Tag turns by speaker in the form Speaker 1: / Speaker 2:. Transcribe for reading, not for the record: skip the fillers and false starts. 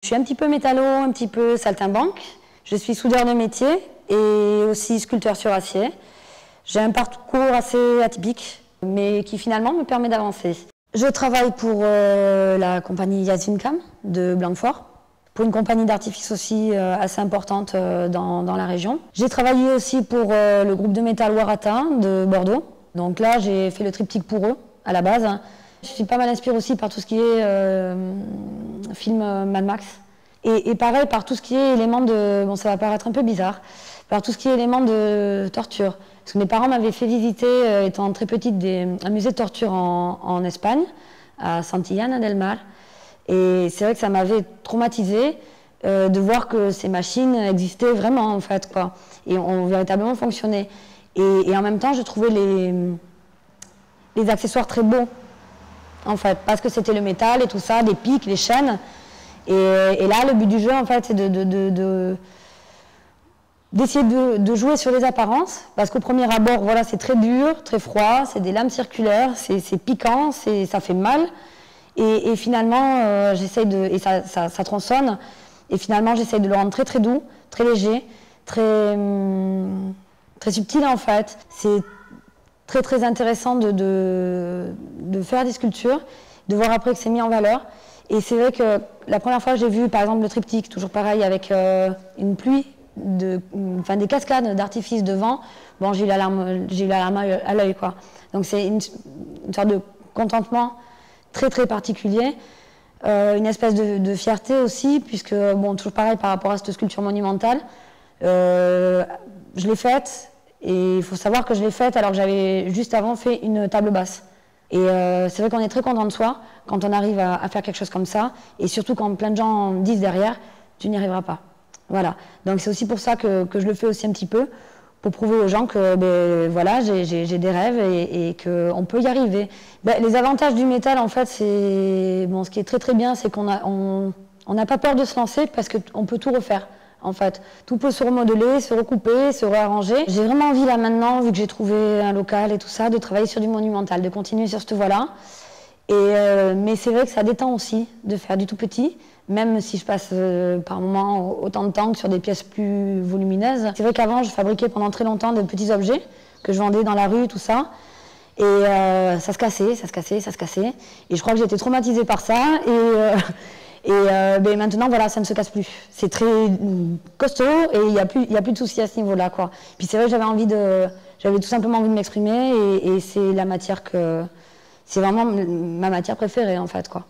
Speaker 1: suis un petit peu métallo, un petit peu saltimbanque. Je suis soudeur de métier et aussi sculpteur sur acier. J'ai un parcours assez atypique, mais qui finalement me permet d'avancer. Je travaille pour la compagnie Yasvincam de Blanquefort, pour une compagnie d'artifice aussi assez importante dans la région. J'ai travaillé aussi pour le groupe de métal Warata de Bordeaux. Donc là, j'ai fait le triptyque pour eux, à la base. Je suis pas mal inspirée aussi par tout ce qui est film Mad Max. Et pareil, par tout ce qui est élément de... Bon, ça va paraître un peu bizarre. Par tout ce qui est élément de torture. Parce que mes parents m'avaient fait visiter, étant très petite, un musée de torture en Espagne, à Santillana del Mar. Et c'est vrai que ça m'avait traumatisée de voir que ces machines existaient vraiment, en fait, quoi. Et ont véritablement fonctionné. Et en même temps, je trouvais les accessoires très beaux, en fait, parce que c'était le métal et tout ça, des pics, les chaînes. Et là, le but du jeu, en fait, c'est d'essayer de jouer sur les apparences, parce qu'au premier abord, voilà, c'est très dur, très froid, c'est des lames circulaires, c'est piquant, ça fait mal. Et finalement, j'essaye de... Et ça tronçonne. Et finalement, j'essaye de le rendre très très doux, très léger, très subtil, en fait. C'est très très intéressant de faire des sculptures, de voir après que c'est mis en valeur. Et c'est vrai que la première fois que j'ai vu, par exemple, le triptyque, toujours pareil, avec une pluie, des cascades d'artifice devant, bon, j'ai eu la larme à l'œil, quoi. Donc c'est une sorte de contentement très très particulier, une espèce de fierté aussi, puisque, bon, toujours pareil par rapport à cette sculpture monumentale, je l'ai faite, et il faut savoir que je l'ai faite alors que j'avais juste avant fait une table basse. Et c'est vrai qu'on est très content de soi quand on arrive à faire quelque chose comme ça, et surtout quand plein de gens disent derrière, tu n'y arriveras pas. Voilà. Donc c'est aussi pour ça que je le fais aussi un petit peu, pour prouver aux gens que ben, voilà, j'ai des rêves et qu'on peut y arriver. Ben, les avantages du métal, en fait, c'est bon, ce qui est très très bien, c'est qu'on n'a pas peur de se lancer parce qu'on peut tout refaire. En fait, tout peut se remodeler, se recouper, se réarranger. J'ai vraiment envie là maintenant, vu que j'ai trouvé un local et tout ça, de travailler sur du monumental, de continuer sur cette voie-là. Mais c'est vrai que ça détend aussi de faire du tout petit, même si je passe par moments autant de temps que sur des pièces plus volumineuses. C'est vrai qu'avant, je fabriquais pendant très longtemps de petits objets que je vendais dans la rue, tout ça. Et ça se cassait, ça se cassait, ça se cassait. Et je crois que j'ai été traumatisée par ça. Ben maintenant, voilà, ça ne se casse plus. C'est très costaud et il n'y a plus de soucis à ce niveau-là, quoi. Puis c'est vrai que j'avais tout simplement envie de m'exprimer et c'est la matière c'est vraiment ma matière préférée, en fait, quoi.